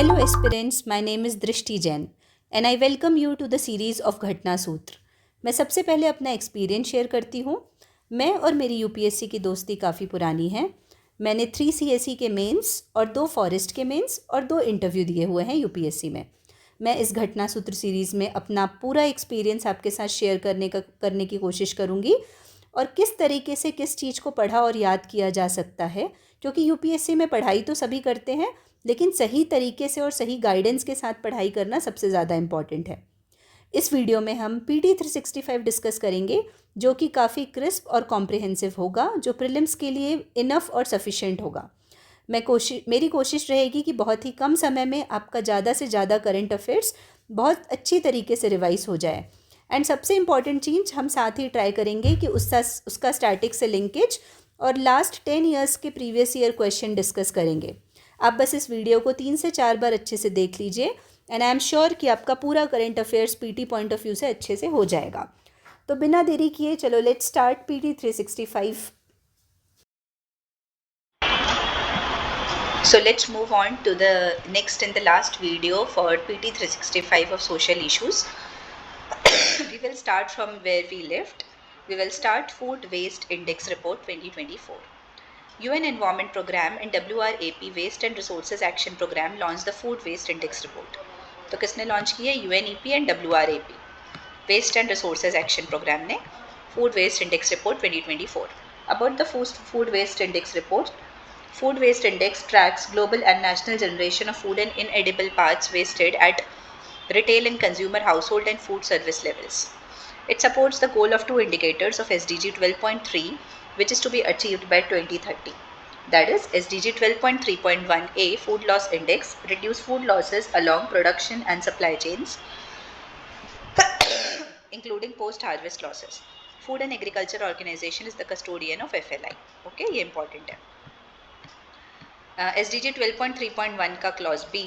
Hello aspirants, my name is Drishti Jain and I welcome you to the series of घटना सूत्र। मैं सबसे पहले अपना एक्सपीरियंस शेयर करती हूँ। मैं और मेरी यूपीएससी की दोस्ती काफ़ी पुरानी है। मैंने 3 सीएसई के मेंस और 2 फॉरेस्ट के मेंस और 2 इंटरव्यू दिए हुए हैं यूपीएससी में। मैं इस घटना सूत्र सीरीज़ में अपना पूरा एक्सपीरियंस आपके साथ शेयर करने की कोशिश करूँगी और किस तरीके से किस चीज़ को पढ़ा और याद किया जा सकता है, क्योंकि यूपीएससी में पढ़ाई तो सभी करते हैं लेकिन सही तरीके से और सही गाइडेंस के साथ पढ़ाई करना सबसे ज़्यादा इम्पॉर्टेंट है। इस वीडियो में हम पीटी 365 डिस्कस करेंगे जो कि काफ़ी क्रिस्प और कॉम्प्रिहेंसिव होगा, जो प्रीलिम्स के लिए इनफ और सफिशिएंट होगा। मेरी कोशिश रहेगी कि बहुत ही कम समय में आपका ज़्यादा से ज़्यादा करंट अफेयर्स बहुत अच्छी तरीके से रिवाइज हो जाए। एंड सबसे इम्पॉर्टेंट चीज़ हम साथ ही ट्राई करेंगे कि उसका स्टैटिक से लिंकेज और लास्ट 10 ईयर्स के प्रीवियस ईयर क्वेश्चन डिस्कस करेंगे। आप बस इस वीडियो को 3 से 4 बार अच्छे से देख लीजिए एंड आई एम श्योर कि आपका पूरा current affairs PT point of view से अच्छे से हो जाएगा। तो बिना देरी किए चलो let's start PT 365। So let's move on to the next and the last video for PT 365 of social issues. We will start from where we left. We will start Food Waste Index Report 2024. UN Environment Program and WRAP Waste and Resources Action Program launched the Food Waste Index Report. तो किसने launch की है? UNEP and WRAP Waste and Resources Action Program ने Food Waste Index Report 2024. About the Food Waste Index Report, Food Waste Index tracks global and national generation of food and inedible parts wasted at retail and consumer, household and food service levels. It supports the goal of 2 indicators of SDG 12.3, which is to be achieved by 2030. That is, SDG 12.3.1a, Food Loss Index, reduce food losses along production and supply chains, including post-harvest losses. Food and Agriculture Organization is the custodian of FLI. Okay, ये important है. SDG 12.3.1 का clause B,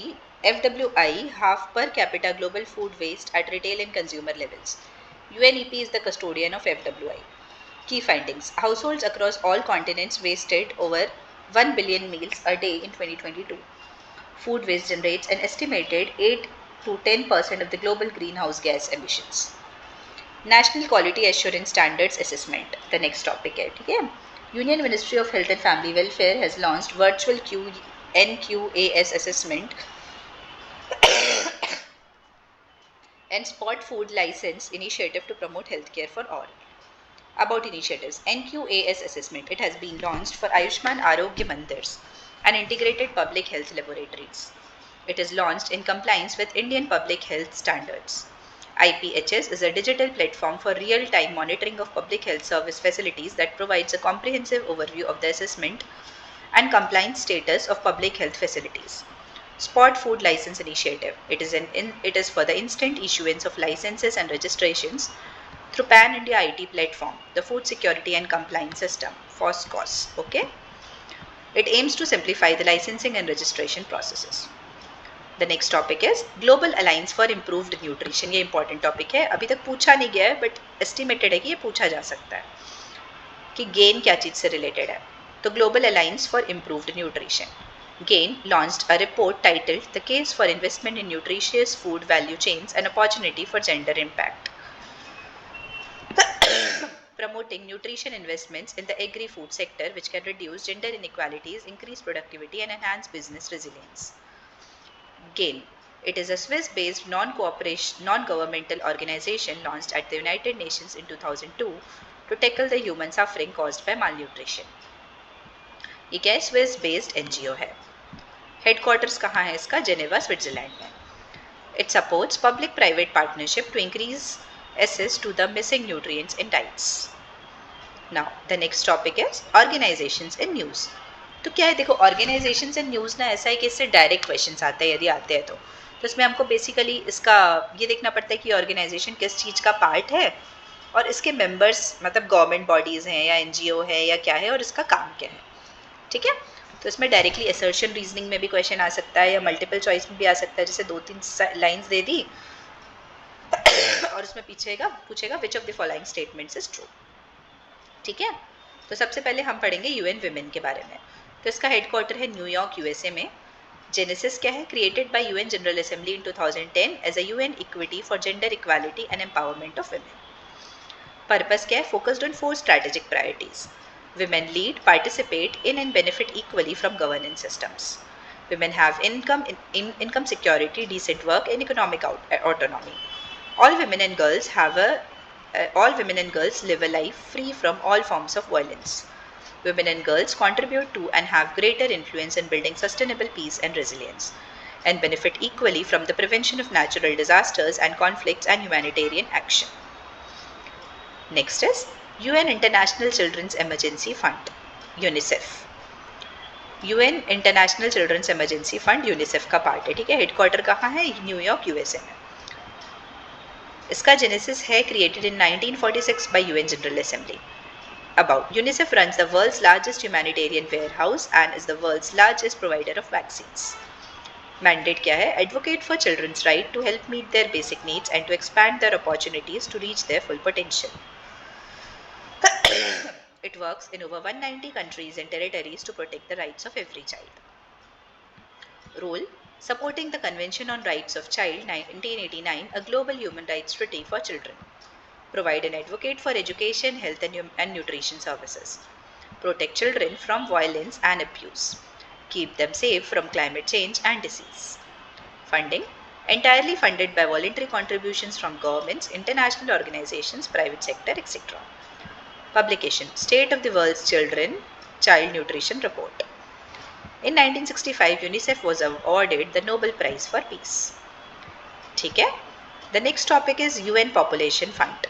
FWI, half per capita global food waste at retail and consumer levels. UNEP is the custodian of FWI. Key findings: households across all continents wasted over 1 billion meals a day in 2022. Food waste generates an estimated 8 to 10% of the global greenhouse gas emissions. National Quality Assurance Standards Assessment, the next topic है, ठीक है? Union Ministry of Health and Family Welfare has launched virtual NQAS assessment and spot food license initiative to promote healthcare for all. About initiatives: NQAS assessment, it has been launched for Ayushman Arogya Mandirs and integrated public health laboratories. It is launched in compliance with Indian public health standards. IPHS is a digital platform for real-time monitoring of public health service facilities that provides a comprehensive overview of the assessment and compliance status of public health facilities. Spot Food License Initiative. It is for the instant issuance of licenses and registrations through Pan India IT platform, the Food Security and Compliance System, FOSCOS. Okay. It aims to simplify the licensing and registration processes. The next topic is Global Alliance for Improved Nutrition. ये important topic है, अभी तक पूछा नहीं गया है but estimated है कि ये पूछा जा सकता है कि GAIN क्या चीज़ से related है. तो Global Alliance for Improved Nutrition. GAIN launched a report titled The Case for Investment in Nutritious Food Value Chains, an Opportunity for Gender Impact. Promoting nutrition investments in the agri-food sector which can reduce gender inequalities, increase productivity and enhance business resilience. GAIN. It is a Swiss-based non-governmental organization launched at the United Nations in 2002 to tackle the human suffering caused by malnutrition. ये क्या है? Swiss-based NGO है. Headquarters कहाँ है इसका? Geneva, Switzerland में. It supports public-private partnership to increase access to the missing nutrients in diets. Now, the next topic is organizations in news. तो क्या है, देखो ऑर्गेनाइजेशंस एंड न्यूज़ ना ऐसा है कि इससे डायरेक्ट क्वेश्चंस आते हैं, यदि आते हैं तो इसमें हमको बेसिकली इसका ये देखना पड़ता है कि ऑर्गेनाइजेशन किस चीज़ का पार्ट है और इसके मेंबर्स मतलब गवर्नमेंट बॉडीज़ हैं या एनजीओ है या क्या है और इसका काम क्या है. ठीक है, तो इसमें डायरेक्टली असर्शन रीजनिंग में भी क्वेश्चन आ सकता है या मल्टीपल चॉइस में भी आ सकता है. जैसे 2-3 लाइन्स दे दी और उसमें पूछेगा which of the following statements is true. ठीक है, तो सबसे पहले हम पढ़ेंगे यूएन विमेन के बारे में. तो इसका हेडक्वार्टर है न्यूयॉर्क यूएसए में. Genesis क्या है? Created by UN General Assembly in 2010 as a UN equity for gender equality and empowerment of women. Purpose क्या है? Focused on 4 strategic priorities. Women lead, participate in and benefit equally from governance systems. Women have income security, decent work, and economic autonomy. All women and girls live a life free from all forms of violence. Women and girls contribute to and have greater influence in building sustainable peace and resilience, and benefit equally from the prevention of natural disasters and conflicts and humanitarian action. Next is UN International Children's Emergency Fund, UNICEF. UN International Children's Emergency Fund UNICEF का part है, ठीक है. Headquarter कहाँ है? New York, USA में. इसका genesis है created in 1946 by UN General Assembly. About UNICEF runs the world's largest humanitarian warehouse and is the world's largest provider of vaccines. Mandate क्या है? Advocate for children's right to help meet their basic needs and to expand their opportunities to reach their full potential. It works in over 190 countries and territories to protect the rights of every child. Role: supporting the Convention on Rights of Child 1989, a global human rights treaty for children. Provide an advocate for education, health and nutrition services. Protect children from violence and abuse. Keep them safe from climate change and disease. Funding: entirely funded by voluntary contributions from governments, international organizations, private sector, etc. Publication: State of the World's Child Nutrition Report. In 1965, UNICEF was awarded the Nobel Prize for Peace. ठीक है. The next topic is UN Population Fund.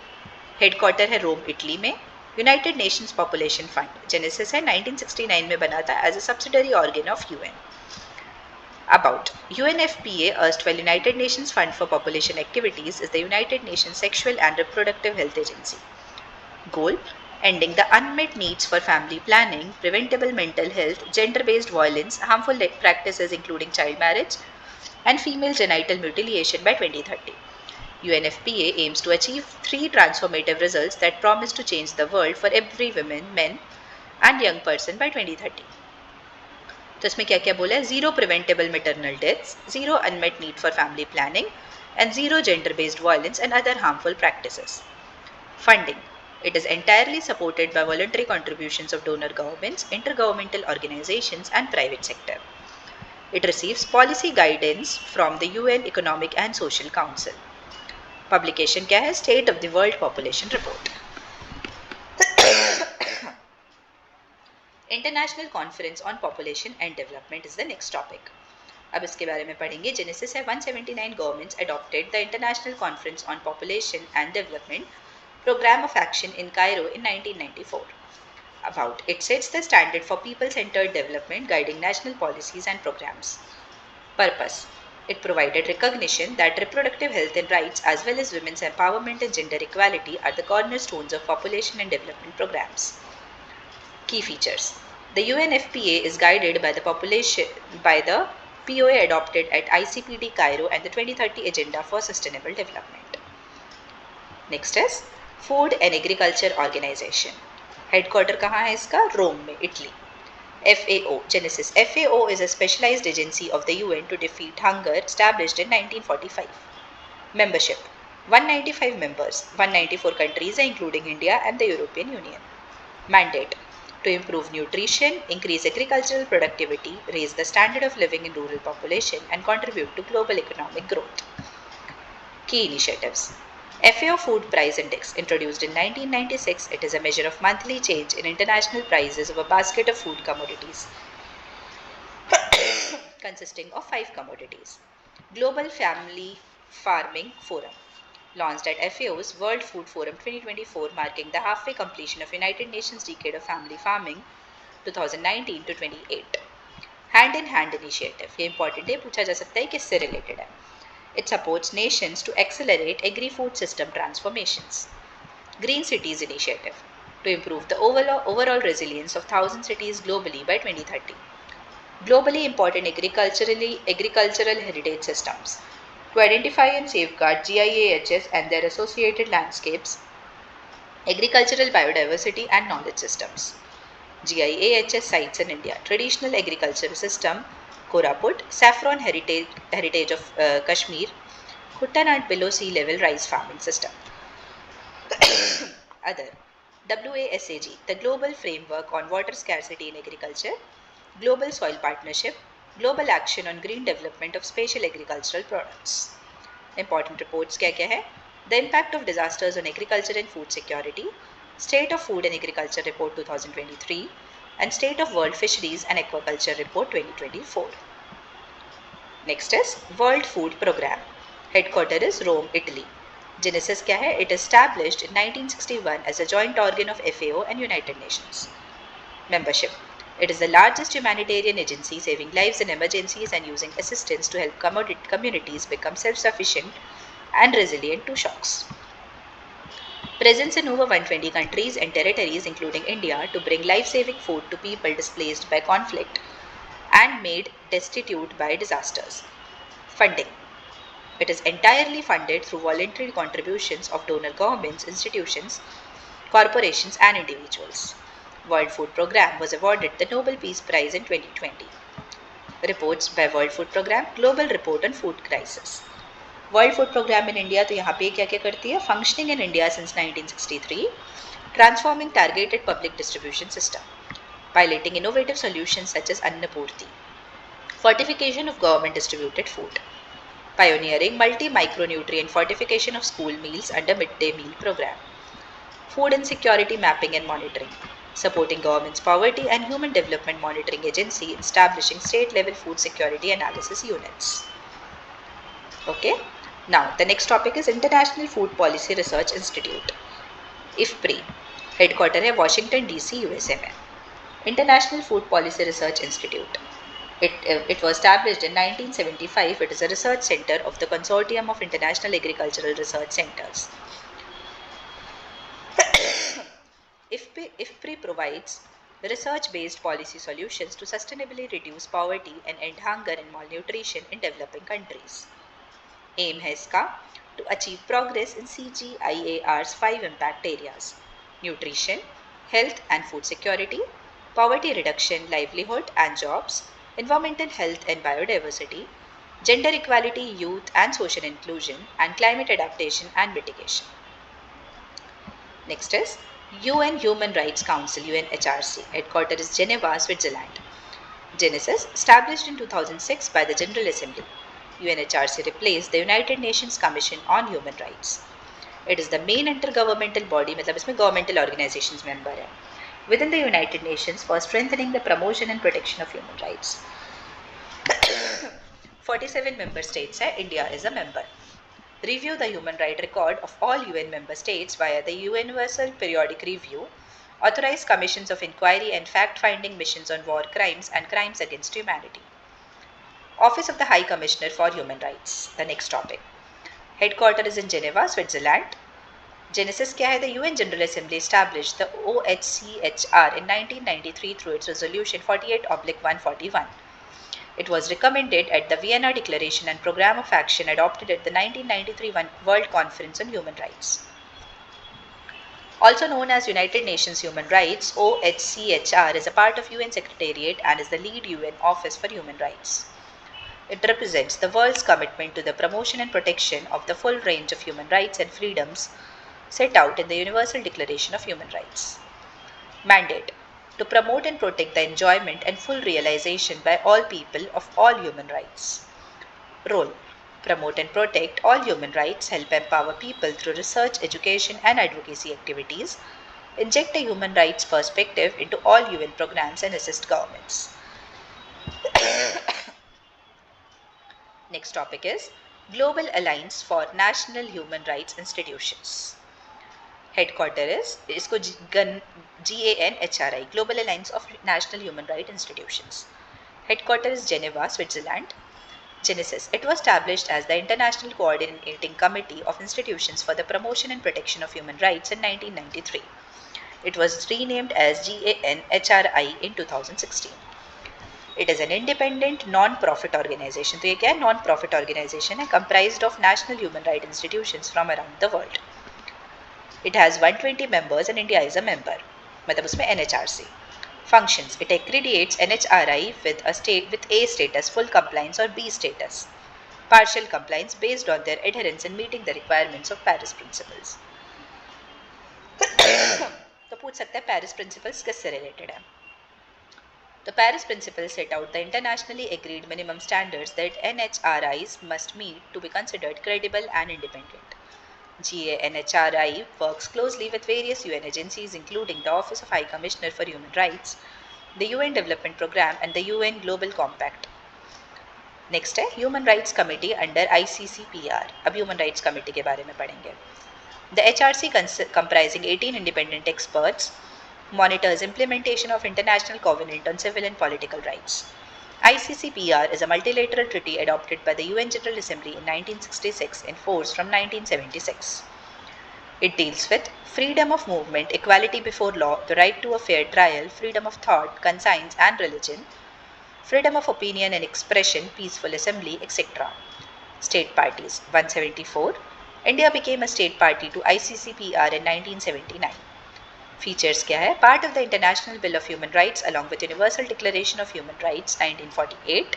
Headquarter है Rome, Italy में. United Nations Population Fund genesis है 1969 में बना था as a subsidiary organ of UN. About UNFPA, erstwhile United Nations Fund for Population Activities, is the United Nations Sexual and Reproductive Health Agency. Goal: ending the unmet needs for family planning, preventable mental health, gender-based violence, harmful practices including child marriage, and female genital mutilation by 2030. UNFPA aims to achieve 3 transformative results that promise to change the world for every woman, men, and young person by 2030. तो इसमें क्या क्या बोला है? 0 preventable maternal deaths, 0 unmet need for family planning, and 0 gender-based violence and other harmful practices. Funding: it is entirely supported by voluntary contributions of donor governments, intergovernmental organizations, and private sector. It receives policy guidance from the UN Economic and Social Council. Publication क्या है? State of the World Population Report. International Conference on Population and Development is the next topic. अब इसके बारे में पढ़ेंगे. Genesis है 179 governments adopted the International Conference on Population and Development Program of Action in Cairo in 1994. About it sets the standard for people-centered development, guiding national policies and programs. Purpose: it provided recognition that reproductive health and rights as well as women's empowerment and gender equality are the cornerstones of population and development programs. Key features: the UNFPA is guided by the POA adopted at ICPD Cairo and the 2030 Agenda for Sustainable Development. Next is Food and Agriculture Organization. Headquarter कहाँ है इसका? रोम में, Italy. FAO, Genesis. FAO is a specialized agency of the UN to defeat hunger, established in 1945. Membership: 195 members, 194 countries including India and the European Union. Mandate: to improve nutrition, increase agricultural productivity, raise the standard of living in rural population, and contribute to global economic growth. Key initiatives: FAO Food Price Index, introduced in 1996. It is a measure of monthly change in international prices of a basket of food commodities consisting of 5 commodities. Global Family Farming Forum, launched at FAO's World Food Forum 2024, marking the halfway completion of United Nations Decade of Family Farming 2019 to 28. Hand in Hand Initiative, ये important है, पूछा जा सकता है किससे related है. It supports nations to accelerate agri-food system transformations. Green Cities Initiative, to improve the overall resilience of 1,000 cities globally by 2030. Globally important agricultural heritage systems, to identify and safeguard GIAHS and their associated landscapes, agricultural biodiversity and knowledge systems. GIAHS sites in India: traditional agricultural system, Koraput, saffron heritage of Kashmir, Kuttanad below sea level rice farming system. Other WASAG, the Global Framework on Water Scarcity in Agriculture, Global Soil Partnership, Global Action on Green Development of Special Agricultural Products. Important reports क्या है? The Impact of Disasters on Agriculture and Food Security, State of Food and Agriculture Report 2023, and State of World Fisheries and Aquaculture Report 2024. Next is World Food Programme. Headquarter is Rome, Italy. Genesis क्या है? It established in 1961 as a joint organ of FAO and United Nations. Membership. It is the largest humanitarian agency saving lives in emergencies and using assistance to help communities become self-sufficient and resilient to shocks. Presence in over 120 countries and territories including India to bring life-saving food to people displaced by conflict and made destitute by disasters. Funding. It is entirely funded through voluntary contributions of donor governments, institutions, corporations and individuals. World Food Programme was awarded the Nobel Peace Prize in 2020. Reports by World Food Programme, Global Report on Food Crisis. World Food Programme in India तो यहाँ पे क्या क्या करती है? Functioning in India since 1963, transforming targeted public distribution system, piloting innovative solutions such as Annapurti, fortification of government distributed food, pioneering multi-micronutrient fortification of school meals under midday meal program, food insecurity mapping and monitoring, supporting government's poverty and human development monitoring agency, establishing state-level food security analysis units. Okay, now the next topic is International Food Policy Research Institute, IFPRI. Headquarter है Washington DC, USA में. International Food Policy Research Institute. It was established in 1975. It is a research center of the Consortium of International Agricultural Research Centers. IFPRI provides research-based policy solutions to sustainably reduce poverty and end hunger and malnutrition in developing countries. Aim है इसका to achieve progress in CGIAR's 5 impact areas: nutrition, health and food security, poverty reduction, livelihood and jobs, environmental health and biodiversity, gender equality, youth and social inclusion, and climate adaptation and mitigation. Next is UN Human Rights Council, UNHRC. Headquarter is Geneva, Switzerland. Genesis, established in 2006 by the General Assembly. UNHRC replaced the United Nations Commission on Human Rights. It is the main intergovernmental body, मतलब इसमें governmental organizations member है, within the United Nations for strengthening the promotion and protection of human rights. 47 member states hai, India is a member. Review the human right record of all UN member states via the Universal Periodic Review, authorize commissions of inquiry and fact-finding missions on war crimes and crimes against humanity. Office of the High Commissioner for Human Rights, the next topic. Headquarter is in Geneva, Switzerland. Genesis क्या है? The UN General Assembly established the OHCHR in 1993 through its resolution 48/141. It was recommended at the Vienna Declaration and Programme of Action adopted at the 1993 World Conference on Human Rights. Also known as United Nations Human Rights, OHCHR is a part of UN Secretariat and is the lead UN office for human rights. It represents the world's commitment to the promotion and protection of the full range of human rights and freedoms set out in the Universal Declaration of Human Rights. Mandate: to promote and protect the enjoyment and full realization by all people of all human rights. Role: promote and protect all human rights, help empower people through research, education and advocacy activities, inject a human rights perspective into all UN programs and assist governments. Next topic is Global Alliance for National Human Rights Institutions. Headquarter is इसको GANHRI, Global Alliance of National Human Rights Institutions. Headquarter is Geneva, Switzerland. Genesis: it was established as the International Coordinating Committee of Institutions for the Promotion and Protection of Human Rights in 1993. It was renamed as GANHRI in 2016. It is an independent non-profit organization. तो ये क्या है? Non-profit organization है, comprised of national human rights institutions from around the world. It has 120 members and India is a member. मतलब उसमें NHRC. Functions. It accreditates NHRI with A status, full compliance, or B status, partial compliance based on their adherence in meeting the requirements of Paris Principles. तो पूछ सकते हैं Paris principles किससे related है. The Paris Principles set out the internationally agreed minimum standards that NHRIs must meet to be considered credible and independent. GANHRI works closely with various UN agencies including the Office of High Commissioner for Human Rights, the UN Development Programme and the UN Global Compact. Next है Human Rights Committee under ICCPR. अब Human Rights Committee के बारे में पढ़ेंगे. The HRC comprising 18 independent experts monitors implementation of International Covenant on Civil and Political Rights. ICCPR is a multilateral treaty adopted by the UN General Assembly in 1966 in force from 1976. It deals with freedom of movement, equality before law, the right to a fair trial, freedom of thought, conscience and religion, freedom of opinion and expression, peaceful assembly, etc. State parties. 174. India became a state party to ICCPR in 1979. Features क्या है? Part of the International Bill of Human Rights along with Universal Declaration of Human Rights 1948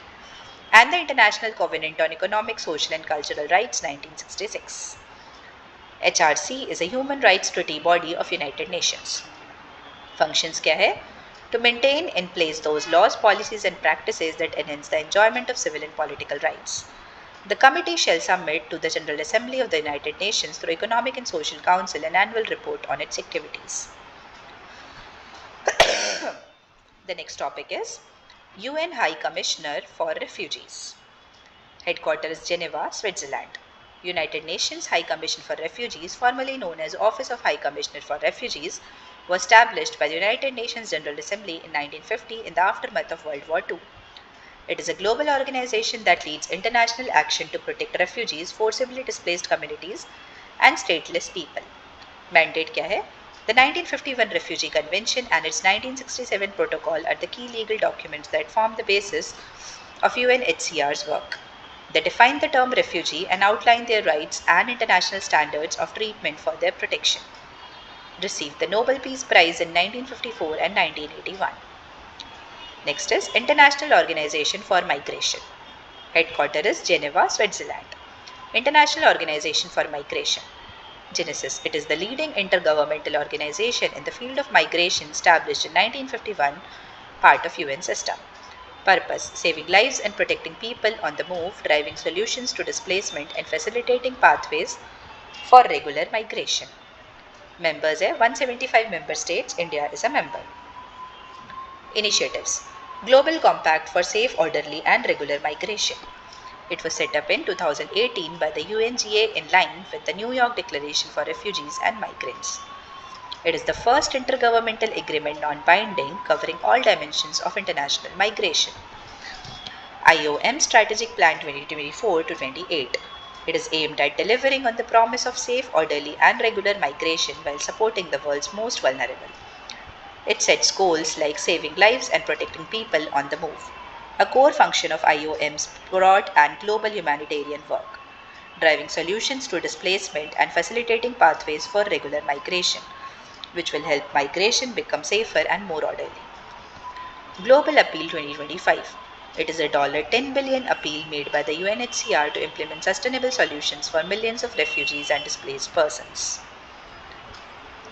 and the International Covenant on Economic, Social and Cultural Rights 1966. HRC is a human rights treaty body of United Nations. Functions क्या है? To maintain in place those laws, policies and practices that enhance the enjoyment of civil and political rights. The committee shall submit to the General Assembly of the United Nations through Economic and Social Council an annual report on its activities. The next topic is UN High Commissioner for Refugees. Headquarters Geneva, Switzerland. United Nations High Commission for Refugees, formerly known as Office of High Commissioner for Refugees, was established by the United Nations General Assembly in 1950 in the aftermath of World War II. It is a global organization that leads international action to protect refugees, forcibly displaced communities, and stateless people. Mandate क्या है? The 1951 Refugee Convention and its 1967 Protocol are the key legal documents that form the basis of UNHCR's work. They define the term refugee and outline their rights and international standards of treatment for their protection. Received the Nobel Peace Prize in 1954 and 1981. Next is International Organization for Migration. Headquarters is Geneva, Switzerland. International Organization for Migration. Genesis. It is the leading intergovernmental organization in the field of migration established in 1951, part of UN system. Purpose. Saving lives and protecting people on the move, driving solutions to displacement and facilitating pathways for regular migration. Members are 175 member states. India is a member. Initiatives. Global Compact for Safe, Orderly and Regular Migration. It was set up in 2018 by the UNGA in line with the New York Declaration for Refugees and Migrants. It is the first intergovernmental agreement non-binding covering all dimensions of international migration. IOM Strategic Plan 2024 to 28. It is aimed at delivering on the promise of safe, orderly and regular migration while supporting the world's most vulnerable. It sets goals like saving lives and protecting people on the move, a core function of IOM's broad and global humanitarian work, driving solutions to displacement and facilitating pathways for regular migration, which will help migration become safer and more orderly. Global Appeal 2025. It is a $10 billion appeal made by the UNHCR to implement sustainable solutions for millions of refugees and displaced persons.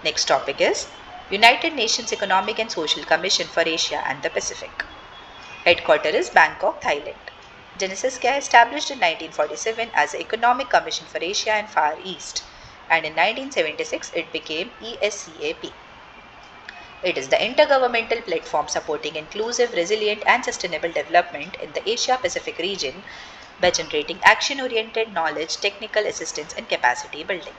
Next topic is United Nations Economic and Social Commission for Asia and the Pacific. Headquarters is Bangkok, Thailand. Genesis क्या established in 1947 as the Economic Commission for Asia and Far East, and in 1976 it became ESCAP. It is the intergovernmental platform supporting inclusive, resilient and sustainable development in the Asia-Pacific region by generating action-oriented knowledge, technical assistance and capacity building.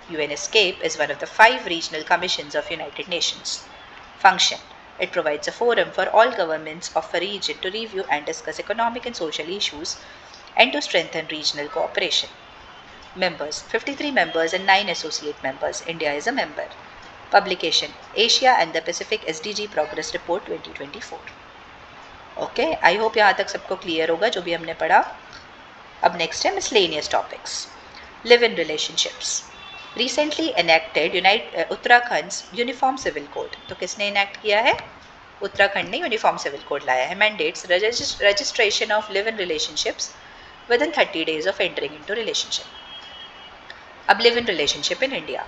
UNESCAP is one of the 5 regional commissions of United Nations. Function. It provides a forum for all governments of a region to review and discuss economic and social issues and to strengthen regional cooperation. Members. 53 members and 9 associate members. India is a member. Publication. Asia and the Pacific SDG Progress Report 2024. Okay, I hope यहाँ तक सबको clear होगा जो भी हमने पढ़ा. अब next है miscellaneous topics. Live-in relationships. Recently enacted Uttarakhand's Uniform Civil Code. तो किसने enact किया है? उत्तराखंड ने यूनिफॉर्म सिविल कोड लाया है. Mandates registration of live in relationships within 30 days of entering into relationship. अब live in relationship in India.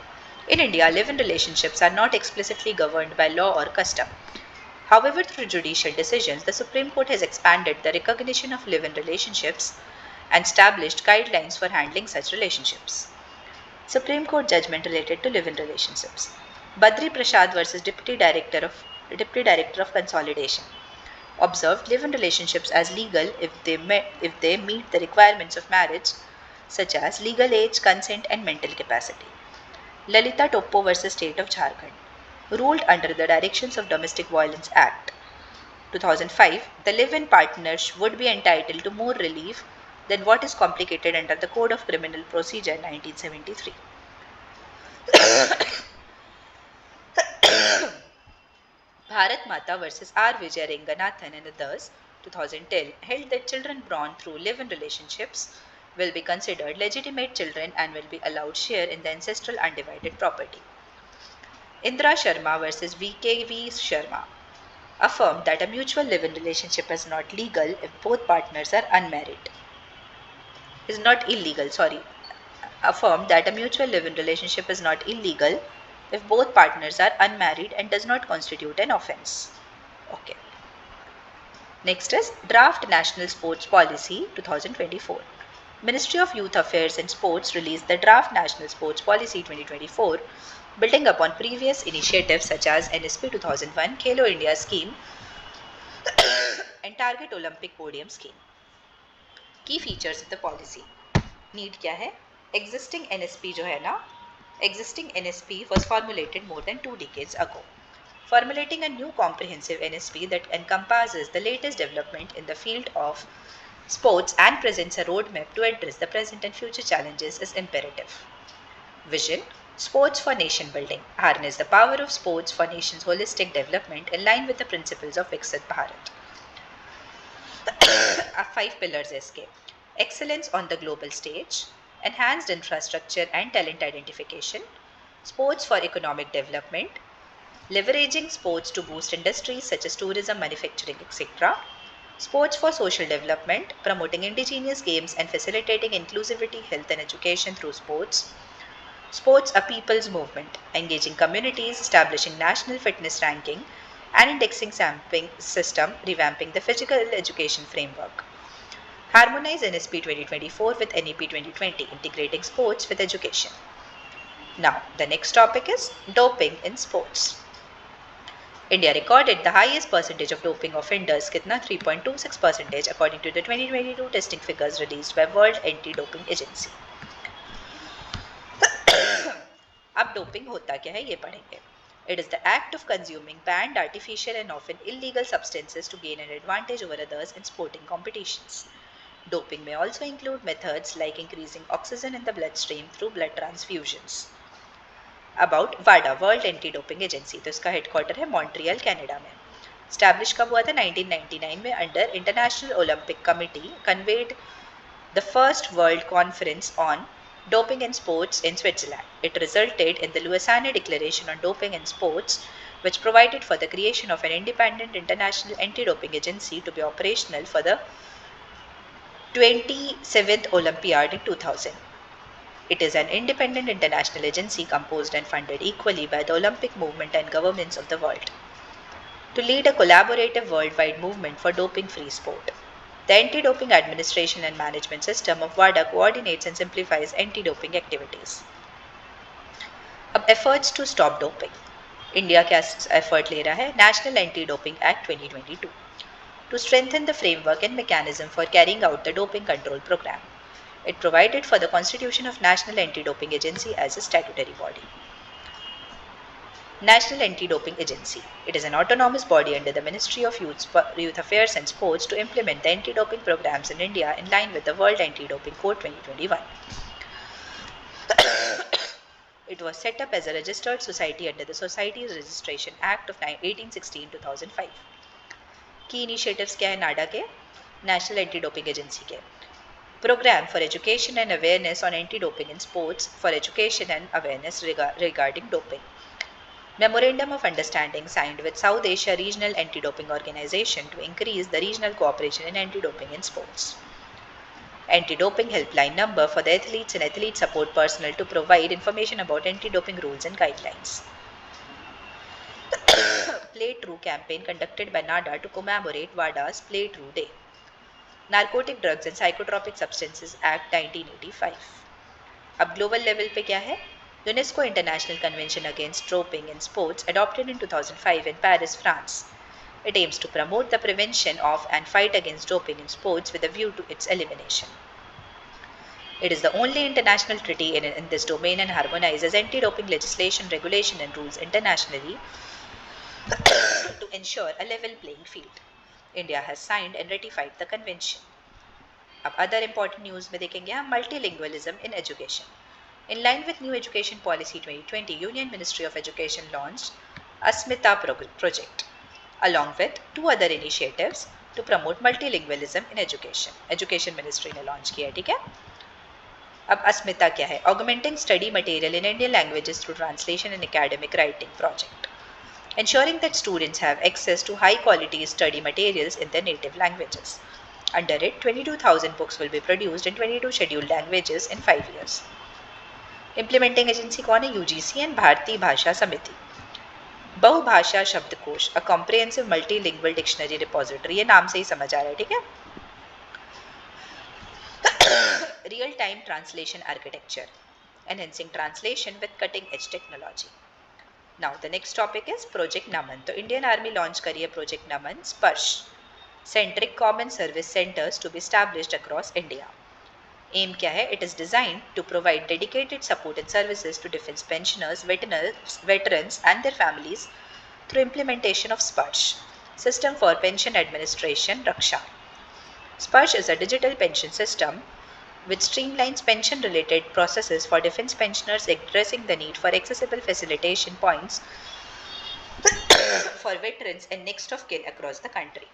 In India, live in relationships are not explicitly governed by law or custom. However, through judicial decisions, the Supreme Court has expanded the recognition of live in relationships and established guidelines for handling such relationships. Supreme Court judgment related to live in relationships. Badri Prasad versus Deputy Director of Consolidation observed live-in relationships as legal if they meet the requirements of marriage, such as legal age, consent, and mental capacity. Lalita Topo versus State of Jharkhand ruled under the Directions of Domestic Violence Act 2005, the live-in partners would be entitled to more relief than what is complicated under the Code of Criminal Procedure 1973. Bharat Mata versus R. Vijay Ranganathan and others 2010 held that children born through live-in relationships will be considered legitimate children and will be allowed share in the ancestral undivided property. Indra Sharma versus V.K.V. Sharma affirmed that a mutual live-in relationship is not legal if both partners are unmarried. Affirmed that a mutual live-in relationship is not illegal if both partners are unmarried and does not constitute an offense. Okay. Next is Draft National Sports Policy 2024. Ministry of Youth Affairs and Sports released the Draft National Sports Policy 2024, building upon previous initiatives such as NSP 2001, Khelo India scheme and Target Olympic Podium scheme. Key features of the policy. Need क्या है? Existing NSP जो है ना, existing NSP was formulated more than 2 decades ago. Formulating a new comprehensive NSP that encompasses the latest development in the field of sports and presents a roadmap to address the present and future challenges is imperative. Vision: sports for nation building. Harness the power of sports for nation's holistic development in line with the principles of Viksit Bharat. 5 pillars है इसके. Excellence on the global stage, enhanced infrastructure and talent identification, sports for economic development, leveraging sports to boost industries such as tourism, manufacturing, etc., sports for social development, promoting indigenous games and facilitating inclusivity, health and education through sports, sports a people's movement, engaging communities, establishing national fitness ranking and indexing sampling system, revamping the physical education framework. Harmonize NSP 2024 with NEP 2020, integrating sports with education. Now, the next topic is doping in sports. India recorded the highest percentage of doping offenders, Ghatna 3.26% according to the 2022 testing figures released by World Anti-Doping Agency. अब doping होता क्या है ये पढ़ेंगे. It is the act of consuming banned, artificial and often illegal substances to gain an advantage over others in sporting competitions. Doping may also include methods like increasing oxygen in the bloodstream through blood transfusions. About WADA, World Anti-Doping Agency, तो इसका headquarter है Montreal Canada में. Established कब हुआ था? 1999 में under International Olympic Committee convened the first World Conference on Doping in Sports in Switzerland. It resulted in the Lausanne Declaration on Doping in Sports, which provided for the creation of an independent international anti-doping agency to be operational for the 27th Olympiad in 2000. It is an independent international agency composed and funded equally by the Olympic movement and governments of the world to lead a collaborative worldwide movement for doping-free sport. The Anti-Doping Administration and Management System of WADA coordinates and simplifies anti-doping activities. अब efforts to stop doping. India क्या effort ले रहा है? National Anti-Doping Act 2022 to strengthen the framework and mechanism for carrying out the doping control program. It provided for the constitution of National Anti-Doping Agency as a statutory body. National Anti-Doping Agency. It is an autonomous body under the Ministry of Youth Affairs and Sports to implement the anti-doping programs in India in line with the World Anti-Doping Code 2021. It was set up as a registered society under the Societies Registration Act of 1816-2005. Key initiatives क्या है नाडा के? National Anti-Doping Agency के. Program for education and awareness on anti-doping in sports for education and awareness regarding doping. Memorandum of Understanding signed with South Asia Regional Anti-Doping Organization to increase the regional cooperation in anti-doping in sports. Anti-doping helpline number for the athletes and athlete support personnel to provide information about anti-doping rules and guidelines. Play True campaign conducted by NADA to commemorate WADA's Play True Day. Narcotic Drugs and Psychotropic Substances Act 1985. अब global level पे क्या है? UNESCO international convention against doping in sports adopted in 2005 in Paris, France. It aims to promote the prevention of and fight against doping in sports with a view to its elimination. It is the only international treaty in this domain and harmonizes anti-doping legislation, regulation and rules internationally to ensure a level playing field. India has signed and ratified the convention. अब other important news में देखेंगे हम multilingualism in education. In line with new education policy 2020, Union Ministry of Education launched Asmita project along with two other initiatives to promote multilingualism in education. Education Ministry ने launch किया, ठीक है. अब अस्मिता क्या है? Augmenting study material in Indian languages through translation and academic writing project, ensuring that students have access to high quality study materials in their native languages. Under it, 22,000 books will be produced in 22 scheduled languages in 5 years. Implementing agency कौन है? UGC and भारतीय भाषा समिति. बहुभाषा शब्दकोश, a comprehensive multilingual dictionary repository, ये नाम से ही समझ आ रहा है, ठीक है. Real time translation architecture, enhancing translation with cutting edge technology. Now the next topic is Project Naman. तो Indian Army launch करी है Project Naman स्पर्श, centric common service centers to be established across India. Aim क्या है? It is designed to provide dedicated support and services to defense pensioners, veterans and their families through implementation of SPARSH, System for Pension Administration Raksha. SPARSH is a digital pension system which streamlines pension related processes for defense pensioners, addressing the need for accessible facilitation points for veterans and next of kin across the country.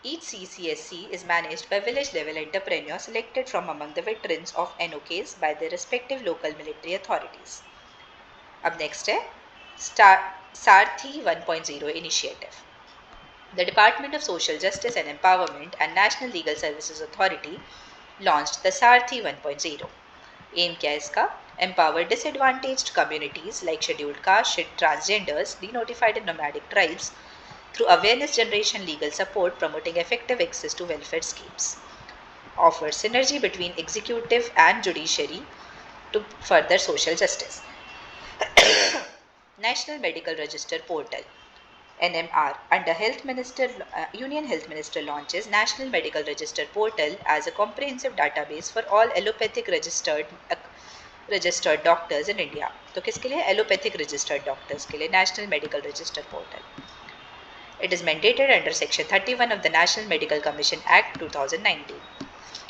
Each CCSC is managed by village-level entrepreneurs selected from among the veterans of NOKs by their respective local military authorities. अब next है Sarthi 1.0 initiative. The Department of Social Justice and Empowerment and National Legal Services Authority launched the Sarthi 1.0. Aim क्या है इसका? Empower disadvantaged communities like scheduled castes, transgenders, denotified and nomadic tribes through awareness generation, legal support, promoting effective access to welfare schemes. Offer synergy between executive and judiciary to further social justice. National Medical Register Portal, NMR, under Union Health Minister launches National Medical Register Portal as a comprehensive database for all allopathic registered doctors in India. तो किसके लिए? Allopathic registered doctors के लिए National Medical Register Portal. It is mandated under Section 31 of the National Medical Commission Act 2019.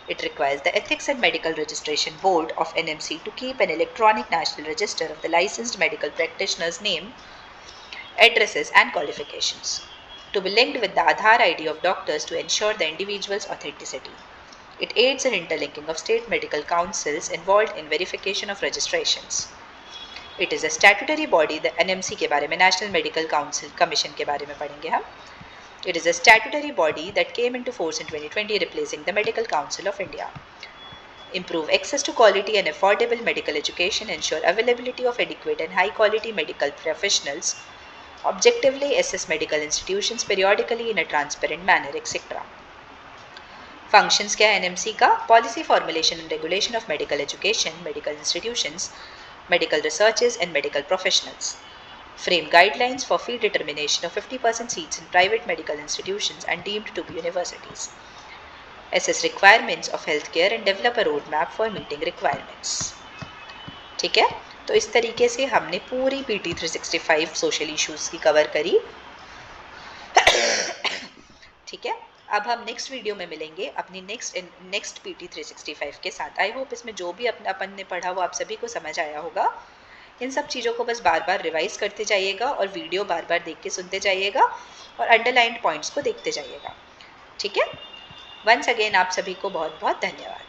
It requires the Ethics and Medical Registration Board of NMC to keep an electronic national register of the licensed medical practitioners' name, addresses and qualifications, to be linked with the Aadhaar ID of doctors to ensure the individual's authenticity. It aids in interlinking of state medical councils involved in verification of registrations. It is a statutory body, the NMC के बारे में, National Medical Council Commission के बारे में पढ़ेंगे हम. It is a statutory body that came into force in 2020, replacing the Medical Council of India. Improve access to quality and affordable medical education, ensure availability of adequate and high quality medical professionals, objectively assess medical institutions periodically in a transparent manner, etc. Functions क्या है NMC का? Policy formulation and regulation of medical education, medical institutions, medical researches and medical professionals. Frame guidelines for fee determination of 50% seats in private medical institutions and deemed to be universities. Assess requirements of healthcare and develop a roadmap for meeting requirements. ठीक है, तो इस तरीके से हमने पूरी PT 365 social issues की cover करी. ठीक है, अब हम नेक्स्ट वीडियो में मिलेंगे अपनी नेक्स्ट PT 365 के साथ. आई होप इसमें जो भी अपन ने पढ़ा वो आप सभी को समझ आया होगा. इन सब चीज़ों को बस बार बार रिवाइज करते जाइएगा और वीडियो बार बार देख के सुनते जाइएगा और अंडरलाइंड पॉइंट्स को देखते जाइएगा. ठीक है, वंस अगेन आप सभी को बहुत बहुत धन्यवाद.